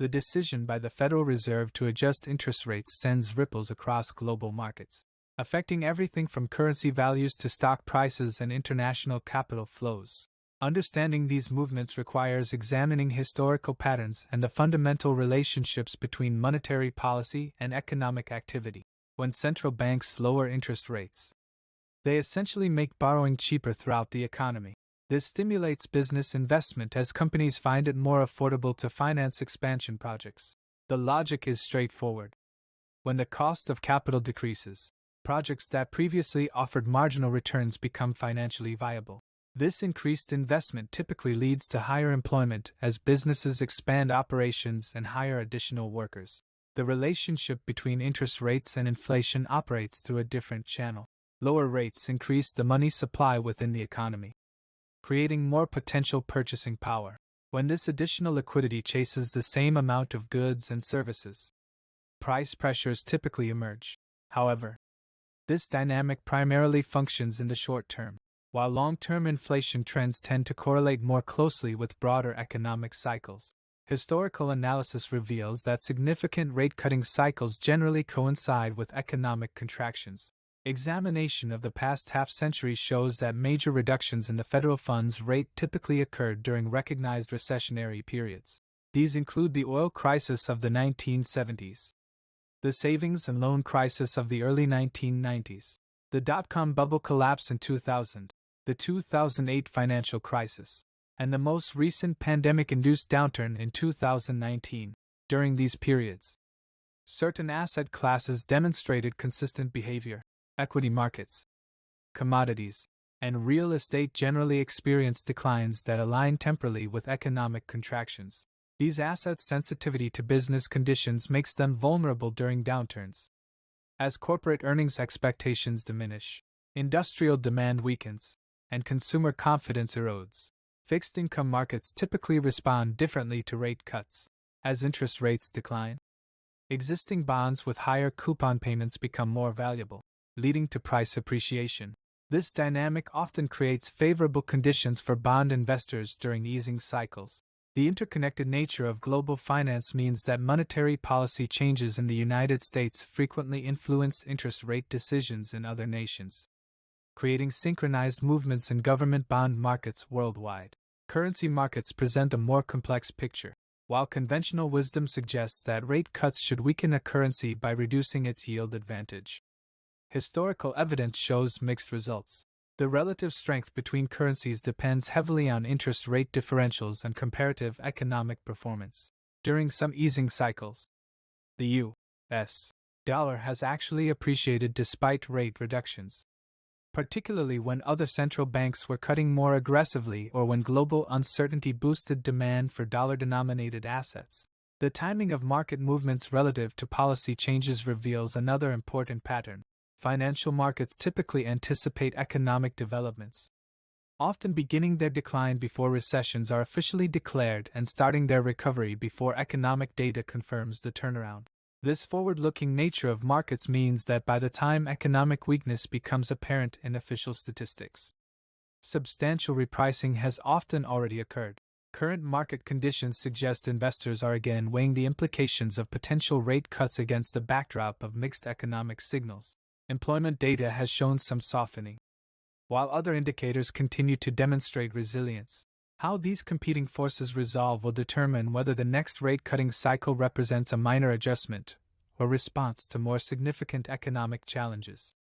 The decision by the Federal Reserve to adjust interest rates sends ripples across global markets, affecting everything from currency values to stock prices and international capital flows. Understanding these movements requires examining historical patterns and the fundamental relationships between monetary policy and economic activity. When central banks lower interest rates, they essentially make borrowing cheaper throughout the economy. This stimulates business investment as companies find it more affordable to finance expansion projects. The logic is straightforward. When the cost of capital decreases, projects that previously offered marginal returns become financially viable. This increased investment typically leads to higher employment as businesses expand operations and hire additional workers. The relationship between interest rates and inflation operates through a different channel. Lower rates increase the money supply within the economy, creating more potential purchasing power. When this additional liquidity chases the same amount of goods and services, price pressures typically emerge. However, this dynamic primarily functions in the short term, while long-term inflation trends tend to correlate more closely with broader economic cycles. Historical analysis reveals that significant rate-cutting cycles generally coincide with economic contractions. Examination of the past half-century shows that major reductions in the federal funds rate typically occurred during recognized recessionary periods. These include the oil crisis of the 1970s, the savings and loan crisis of the early 1990s, the dot-com bubble collapse in 2000, the 2008 financial crisis, and the most recent pandemic-induced downturn in 2019. During these periods, certain asset classes demonstrated consistent behavior. Equity markets, commodities, and real estate generally experienced declines that align temporally with economic contractions. These assets' sensitivity to business conditions makes them vulnerable during downturns. As corporate earnings expectations diminish, industrial demand weakens, and consumer confidence erodes, fixed income markets typically respond differently to rate cuts. As interest rates decline, existing bonds with higher coupon payments become more valuable, leading to price appreciation. This dynamic often creates favorable conditions for bond investors during easing cycles. The interconnected nature of global finance means that monetary policy changes in the United States frequently influence interest rate decisions in other nations, creating synchronized movements in government bond markets worldwide. Currency markets present a more complex picture. While conventional wisdom suggests that rate cuts should weaken a currency by reducing its yield advantage, historical evidence shows mixed results. The relative strength between currencies depends heavily on interest rate differentials and comparative economic performance. During some easing cycles, the U.S. dollar has actually appreciated despite rate reductions, particularly when other central banks were cutting more aggressively or when global uncertainty boosted demand for dollar-denominated assets. The timing of market movements relative to policy changes reveals another important pattern. Financial markets typically anticipate economic developments, often beginning their decline before recessions are officially declared and starting their recovery before economic data confirms the turnaround. This forward-looking nature of markets means that by the time economic weakness becomes apparent in official statistics, substantial repricing has often already occurred. Current market conditions suggest investors are again weighing the implications of potential rate cuts against the backdrop of mixed economic signals. Employment data has shown some softening, while other indicators continue to demonstrate resilience. How these competing forces resolve will determine whether the next rate-cutting cycle represents a minor adjustment or response to more significant economic challenges.